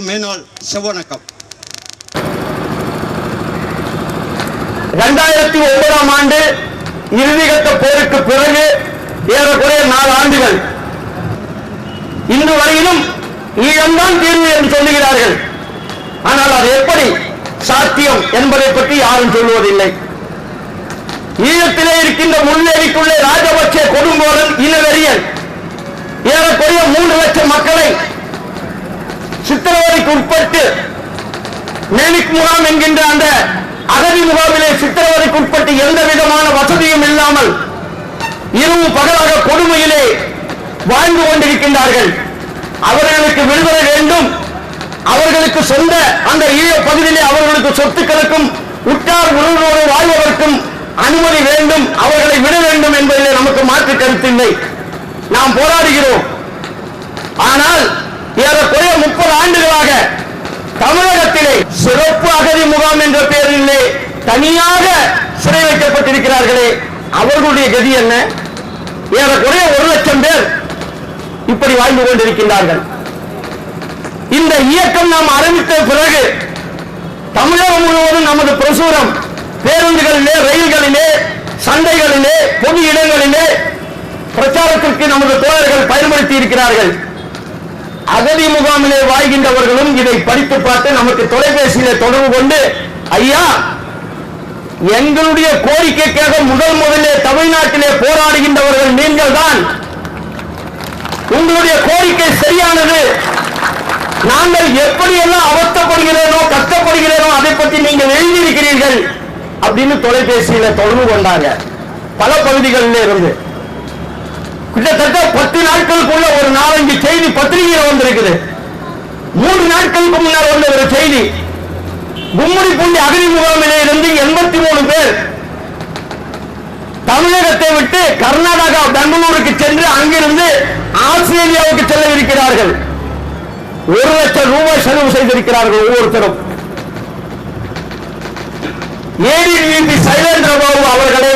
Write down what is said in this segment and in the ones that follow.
மேனாள் செவ்வணக்கம். 2009ஆம் ஆண்டு இறுதிக்கட்ட போருக்கு பிறகு ஏறக்குறைய 4 ஆண்டுகள் இன்று வரையிலும் ஈழம்தான் தீர்வு என்று சொல்லுகிறார்கள். ஆனால் அது எப்படி சாத்தியம் என்பதை பற்றி யாரும் சொல்வதில்லை. ஈழத்திலே இருக்கின்ற முன்னேறிக்குள்ளே ராஜபக்சே கொடுங்கோலன் இனவெறியன் ஏறக்குறைய 3 லட்சம் மக்களை சித்திரவதைக்கு உட்பட்டு மேலிக் முகாம் என்கின்ற அந்த அகதி முகாமிலே சித்திரவதைக்கு உட்பட்டு எந்த விதமான வசதியும் இல்லாமல் இரவு பகலாக கொடுமையிலே வாழ்ந்து கொண்டிருக்கின்றார்கள். அவர்களுக்கு விடுதலை வேண்டும். அவர்களுக்கு சொந்த அந்த ஈழ பகுதியிலே அவர்களுக்கு சொத்துக்களுக்கும் உற்றார் உறவுகளோடு வாழ்வதற்கும் அனுமதி வேண்டும். அவர்களை விட வேண்டும் என்பதிலே நமக்கு மாற்று கருத்தில்லை. நாம் போராடுகிறோம். ஆனால் ஏறக்குறைய 30 ஆண்டுகளாக தமிழகத்திலே சிறப்பு அகதி முகாம் என்ற பெயரிலே தனியாக சிறை வைக்கப்பட்டிருக்கிறார்களே, அவர்களுடைய கதி என்ன? ஏறக்குறைய 1 லட்சம் பேர் இப்படி வாழ்ந்து கொண்டிருக்கின்றார்கள். இந்த இயக்கம் நாம் ஆரம்பித்த பிறகு தமிழகம் முழுவதும் நமது பிரசுரம் பேருந்துகளிலே, ரயில்களிலே, சந்தைகளிலே, பொது இடங்களிலே பிரச்சாரத்திற்கு நமது தோழர்கள் பயன்படுத்தி இருக்கிறார்கள். அகதி முகாமிலே வாழ்கின்றவர்களும் இதை படித்து பார்த்து நமக்கு தொலைபேசியிலே தொடர்பு கொண்டு, ஐயா, எங்களுடைய கோரிக்கைக்காக முதலிலே தமிழ்நாட்டிலே போராடுகின்றவர்கள் நீங்கள் தான். உங்களுடைய கோரிக்கை சரியானது. நாங்கள் எப்படியெல்லாம் அவஸ்தைப்படுகிறேனோ கஷ்டப்படுகிறேனோ அதை பற்றி நீங்கள் எழுதியிருக்கிறீர்கள் அப்படின்னு தொலைபேசியில தொடர்பு கொண்டாங்க. பல பகுதிகளில் இருந்து கிட்டத்தட்ட 10 நாட்களுக்குள்ள ஒரு 4-5 செய்தி பத்திரிகையில் வந்திருக்குது. 3 நாட்களுக்கு முன்னால் வந்த ஒரு செய்தி, கும்மிடிப்பூண்டி அகதி முகாமிலே இருந்து 83 பேர் தமிழகத்தை விட்டு கர்நாடகா பெங்களூருக்கு சென்று அங்கிருந்து ஆஸ்திரேலியாவுக்கு செல்ல இருக்கிறார்கள். 1 லட்சம் ரூபாய் செலவு செய்திருக்கிறார்கள் ஒவ்வொருத்தரும். ஏடிஜிபி சைலேந்திர பாபு அவர்களை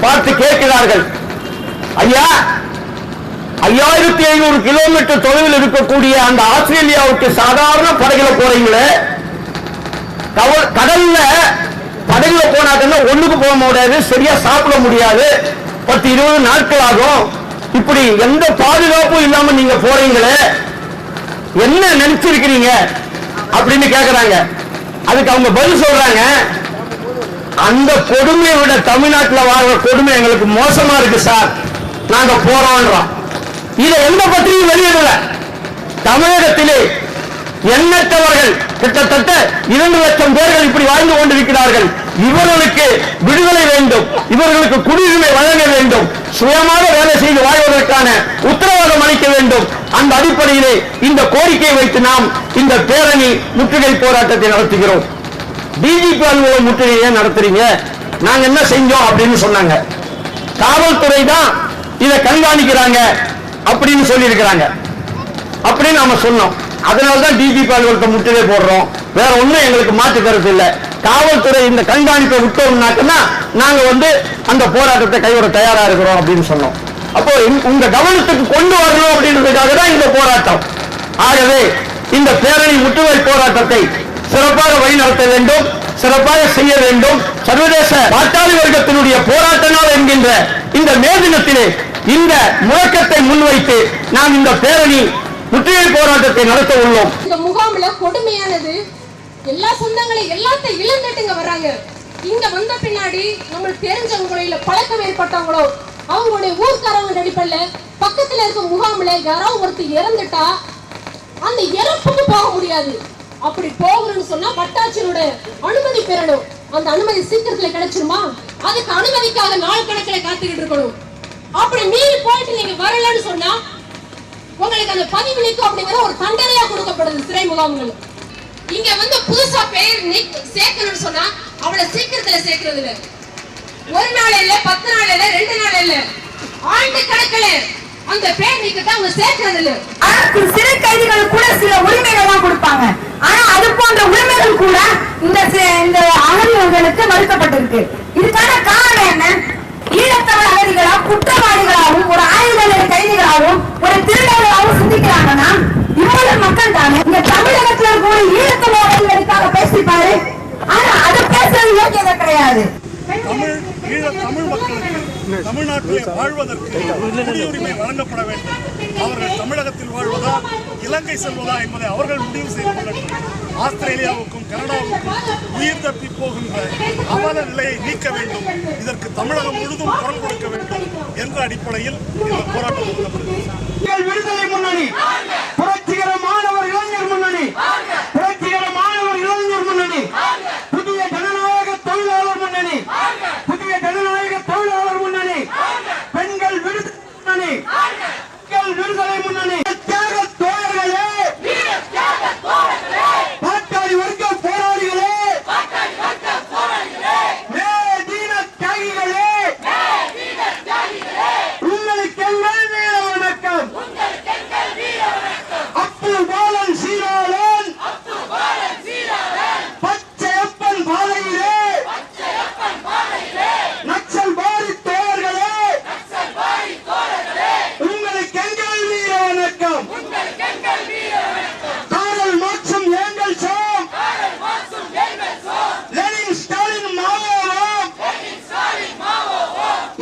பார்த்து கேட்கிறார்கள், ஐயா, 5500 கிலோமீட்டர் தொலைவில் இருக்கக்கூடிய அந்த ஆஸ்திரேலியாவுக்கு சாதாரண படகுல போறீங்களே, கடல்ல படகுல போனாக்கன்னா ஒண்ணுக்கு போக முடியாது, சரியா சாப்பிட முடியாது, 10-20 நாட்கள் ஆகும். இப்படி எந்த பாதுகாப்பும் இல்லாம நீங்க போறீங்களே, என்ன நினைச்சிருக்கிறீங்க அப்படின்னு கேட்கிறாங்க. அதுக்கு அவங்க பதில் சொல்றாங்க, அந்த கொடுமையை விட தமிழ்நாட்டில் வாழ்ற கொடுமை எங்களுக்கு மோசமா இருக்கு சார், நாங்க போறோம். இதை எந்த பத்திரிகையும் வெளியிடல. தமிழகத்திலே எண்ணற்றவர்கள் கிட்டத்தட்ட 2 லட்சம் பேர்கள் இப்படி வாழ்ந்து கொண்டிருக்கிறார்கள். இவர்களுக்கு விடுதலை வேண்டும், இவர்களுக்கு குடியுரிமை வழங்க வேண்டும், சுயமாக வேலை செய்து வாழ்வதற்கான உத்தரவாதம் அளிக்க வேண்டும். அந்த அடிப்படையிலே இந்த கோரிக்கையை வைத்து நாம் இந்த பேரணி முற்றுகை போராட்டத்தை நடத்துகிறோம். டிஜிபி அலுவலகம் முற்றுகையை நடத்துறீங்க, நாங்க என்ன செஞ்சோம் அப்படின்னு சொன்னாங்க. காவல்துறை தான் இதை கண்காணிக்கிறாங்க அப்படின்னு சொல்லி இருக்கிறாங்க அப்படின்னு நாம சொன்னோம். அதனால்தான் டிஜிபி அலுவலகத்தை முற்றுகை போடுறோம். வேற ஒண்ணும் எங்களுக்கு மாற்று கருத்து இல்லை. காவல்துறை இந்த கண்காணிப்பை விட்டோம்னாக்கன்னா நாங்க அந்த போராட்டத்தை கைவிட தயாரா இருக்கிறோம் அப்படின்னு சொன்னோம். அப்போ உங்க கவனத்துக்கு கொண்டு வரணும் அப்படின்றதுக்காக தான் இந்த போராட்டம். ஆகவே இந்த பேரணி முற்றுகை போராட்டத்தை சிறப்பாக வழிநடத்த வேண்டும், சிறப்பாக செய்ய வேண்டும். சர்வதேச பாட்டாளி வர்க்கத்தினுடைய போராட்ட நாள் என்கின்ற இந்த மே தினத்திலே இந்த முழக்கத்தை முன்வைத்து நாம் இந்த பேரணி முற்றுகை போராட்டத்தை நடத்த உள்ளோம். இந்த முகாமில் கொடுமையானது, எல்லா சொந்தங்களையும் எல்லாத்தையும் இழந்துட்டுங்க வர்றாங்க. இங்க வந்த பின்னாடி நம்மளுக்கு தெரிஞ்சவங்களோ இல்ல பழக்கம் ஏற்பட்டவங்களோ அவங்களுடைய ஊர்க்காரங்க நடிப்பல்ல பக்கத்துல இருக்க முகாமில் யாராவது ஒருத்தர் இறந்துட்டா அந்த இறப்புக்கு போக முடியாது. அப்படி போகணும்னு சொன்னா வட்டாட்சியரோட அனுமதி பெறணும். அந்த அனுமதி சீக்கிரத்துல கிடைச்சிருமா? அதுக்கு அனுமதிக்காக நாள் கணக்கில் காத்துக்கிட்டு இருக்கணும். அப்படி மீறி போயிட்டு நீங்க வரலன்னு சொன்னா உங்களுக்கு அந்த பதிவு நீக்கம் அப்படிங்கிற ஒரு தண்டனையா கொடுக்கப்படுது சிறை முகாம்கள். இங்க புதுசா பேர் சேர்க்கணும்னு சொன்னா அவளை சீக்கிரத்துல சேர்க்கிறது இல்ல. 1 நாள் இல்ல, 10 நாள் இல்ல, 2 நாள் இல்ல, ஆண்டு கணக்கில் அந்த பேர் நீக்கத்தை அவங்க சேர்க்கிறது இல்ல. சிறை கைதிகள் கூட சில உரிமைகள் எல்லாம் கொடுப்பாங்க. ஆனா அது போன்ற உரிமைகள் கூட இந்த அகதிகளுக்கு மறுக்கப்பட்டிருக்கு. இதுக்கான காரணம் என்ன? ஈழத்தமிழ் அகதிகளா குற்றவாளிகளாகவும் ஒரு ஆயுத கைதிகளாகவும் ஒரு திருடர்களாகவும் சிந்திக்கிறாங்கன்னா இவ்வளவு மக்கள் இருக்காங்க. இங்க தமிழகத்துல கூட ஈழத்தமிழர்களுக்காக பேசிப்பாரு. ஆனா அது பேசுறது யோக்கியதை கிடையாது. தமிழ் மக்களுக்கு தமிழ்நாட்டிலே வாழ்வதற்கு குடியுரிமை வழங்கப்பட வேண்டும். அவர்கள் தமிழகத்தில் வாழ்வதா இலங்கை செல்வதா என்பதை அவர்கள் முடிவு செய்து கொள்ளட்டும். ஆஸ்திரேலியாவுக்கும் கனடாவுக்கும் உயிர் தப்பி போகின்ற அவல நிலையை நீக்க வேண்டும். இதற்கு தமிழகம் முழுதும் குரல் கொடுக்க வேண்டும் என்ற அடிப்படையில் இந்த போராட்டம் நடத்தப்படுகிறது. விடுதலை முன்னணி, புரட்சிகர மாணவர் இளைஞர் முன்னணி, புரட்சிகர மாணவர் இளைஞர் முன்னணி, புதிய ஜனநாயக தொழிலாளர் முன்னணி, புதிய ஜனநாயக தொழிலாளர் முன்னணி, பெண்கள் விடுதலை முன்னணி, பெண்கள் விடுதலை முன்னணி, தியாக தோழர்களே, பாட்டாளி வர்க்க போராளிகளே, மேதீன தியாகிகளே, உங்களுக்கு எங்கள் வீர வணக்கம். அப்பு பாலன் சீராளன் பச்சையப்பன் பாதையிலே நக்சல் பாரி தோழர்களே, உங்களுக்கு எங்கள் வீர வணக்கம். காரல் மார்க்சும் ஏங்கல்ஸும் லெனின் ஸ்டாலின் மாவோவும்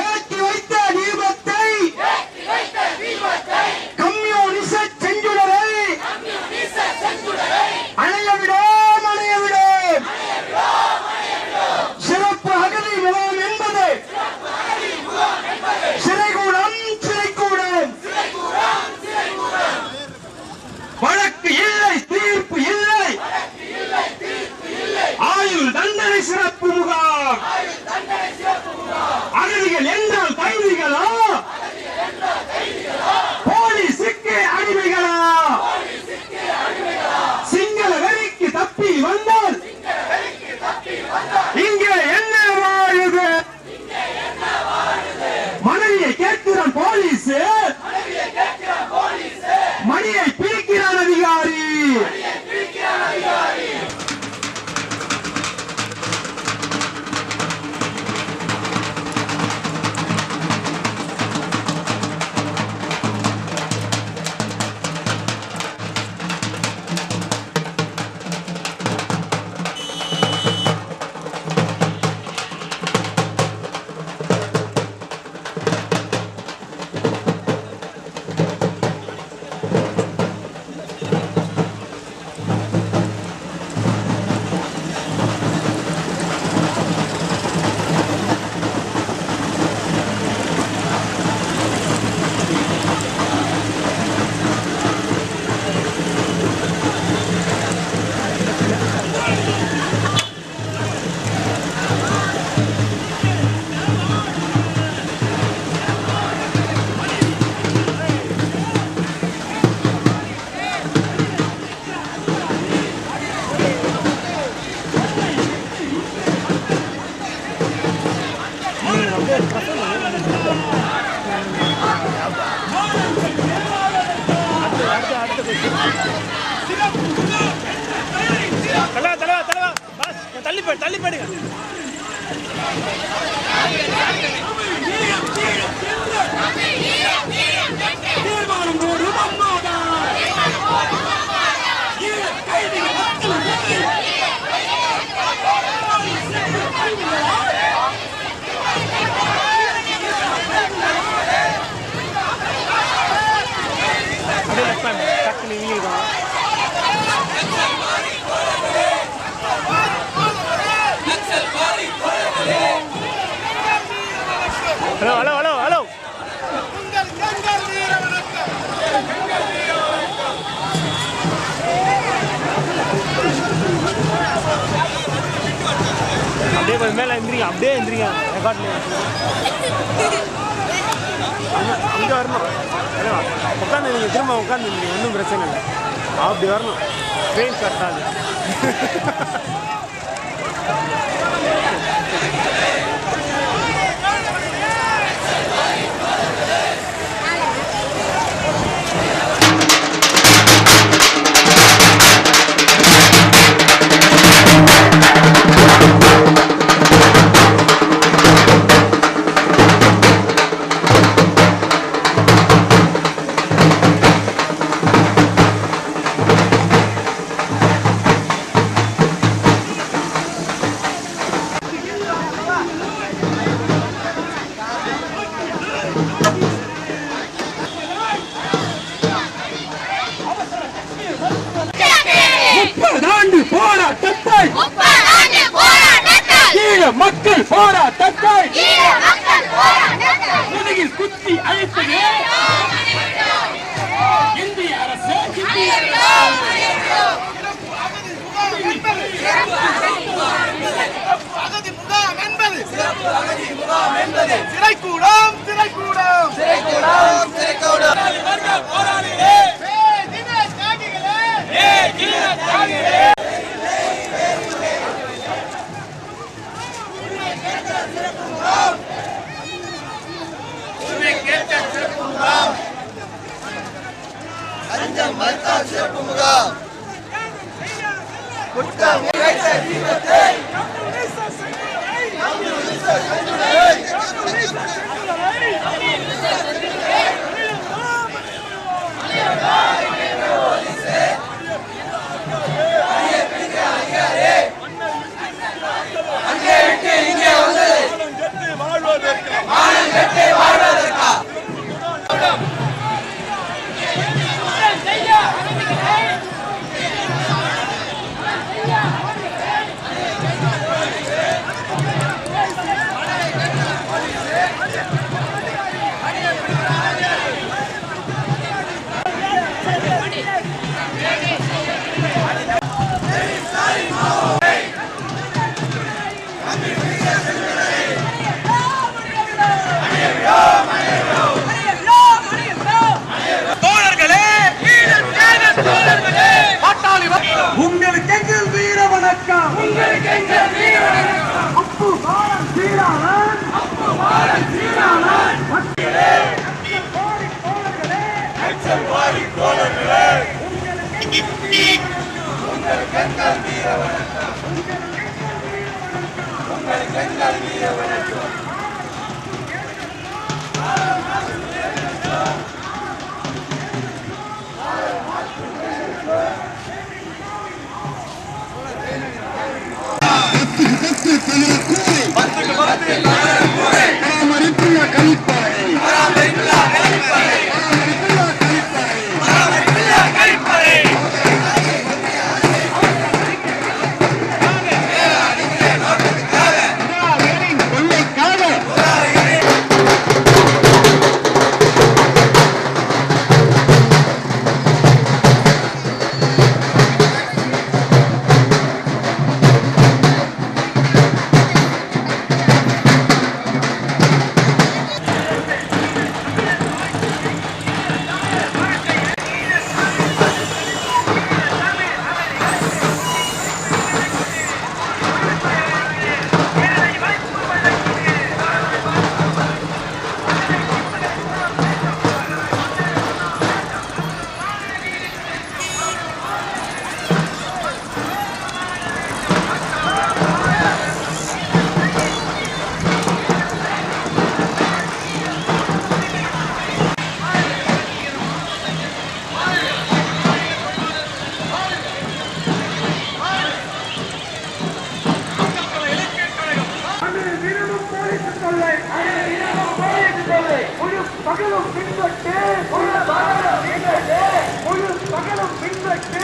ஏற்றி வைத்த தீபத்தை, கம்யூனிச செஞ்சுடரை அணையவிடோம், அணையவிடோம். சிறப்பு அகதி முகாம் என்பது சிறைகூடம், சிறைகூடம். வழக்கு இல்லை, தீர்ப்பு இல்லை, ஆயுள் தண்டனை சிறப்பு முகாம். அகதிகள் என்றால் கைதிகளா, போலீசுக்கு அடிமைகளா? சிங்கள வெறிக்கு தப்பி வந்தால் இங்கே என்ன வாழுது? மனைவியை கேட்கிறான் போலீஸ், மணியை பிரிக்கிறான் அதிகாரி. தள்ளி போயிடுங்க. ஹலோ ஹலோ ஹலோ ஹலோ அப்படியே கொஞ்சம் மேலே எந்திரிங்க, அப்படியே எந்திரிங்க. ரெக்கார்ட்ல அங்கே வரணும். உட்காந்து நீங்கள் திரும்ப உட்காந்து ஒன்றும் பிரச்சனை இல்லை. அப்படி வரணும். ட்ரெயின் கட்டாது. சிறைக்கூடம் சிறைக்கூடம் உங்களுக்கு எங்கள் வீர வணக்கம் அப்பு பாலன் சீராளன் பகலும் பின்பற்று பகலும் பின்பற்று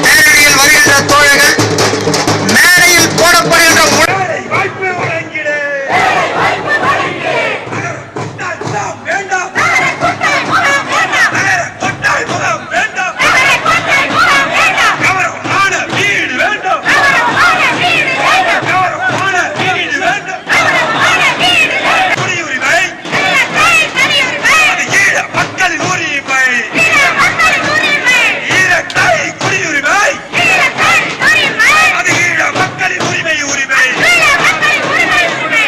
மேடையில் வருகின்ற தோழர்கள் மேடையில் போடப்படுகின்ற வாய்ப்பு வழங்கிடு வேண்டாம் கொட்டாய் முகம் வேண்டாம் கவரமான வீடு வேண்டும் கவரமான வீடு வேண்டும் குடியுரிமை அது ஈழ மக்களின் உரிமை ஈரட்டை குடியுரிமை அது ஈழ மக்களின் உரிமை உரிமை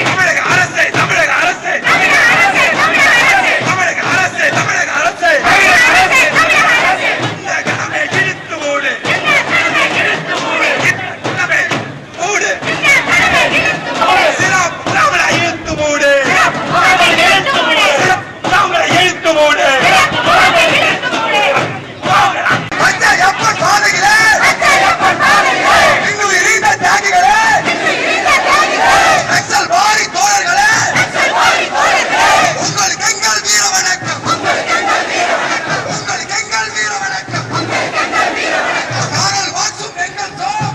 தமிழக அரசை தமிழக அரசை தமிழக அரசை தமிழக அரசை இந்த கனவை இழுத்து மூடு இந்த கனவை மூடு சிறப்பாக இழுத்து மூடு சிறப்பாக இழுத்து மூடு எப்ப சாதிகளே இன்னும் எரிந்த தியாகிகளே நக்சல் வாரி தோழர்களே உங்களுக்கு எங்கள் வீர வணக்கம் உங்களுக்கு எங்கள் வீர வணக்கம் காரல் வாசும் எங்கள் சோம்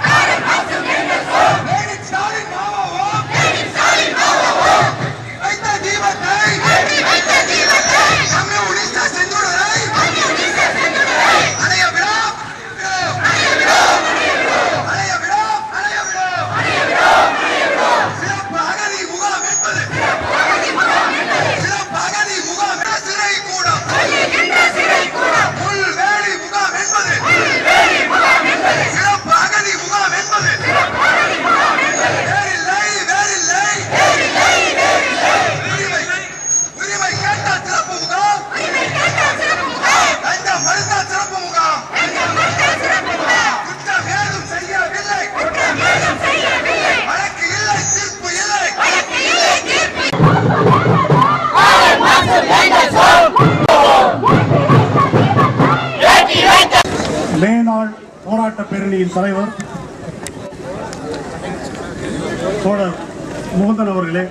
மேனின் ஸ்டாலின் மாமாவோம் வைத்த தீபத்தை நம்மை உடித்த செந்துடரை அணைய விடாம் அணைய விடாம் அணைய விடாம் சிறப்பு அகதி முகாம் என்பது சிறப்பு அகதி முகாம் என்ற சிறை கூடம் புல்வேலி முகாம் என்பது சிறப்பு அகதி முகாம் என்பது வேறில்லை வேறில்லை உரிமை கேட்டால் சிறப்பு முகாம் லஞ்சம் மறுத்தால் சிறப்பு முகாம் குற்றம் ஏதும் செய்யவில்லை வழக்கு இல்லை தீர்ப்பு இல்லை மேனாள் போராட்ட பேரணியின் தலைவர் தோழர் முகுந்தன் அவர்களே,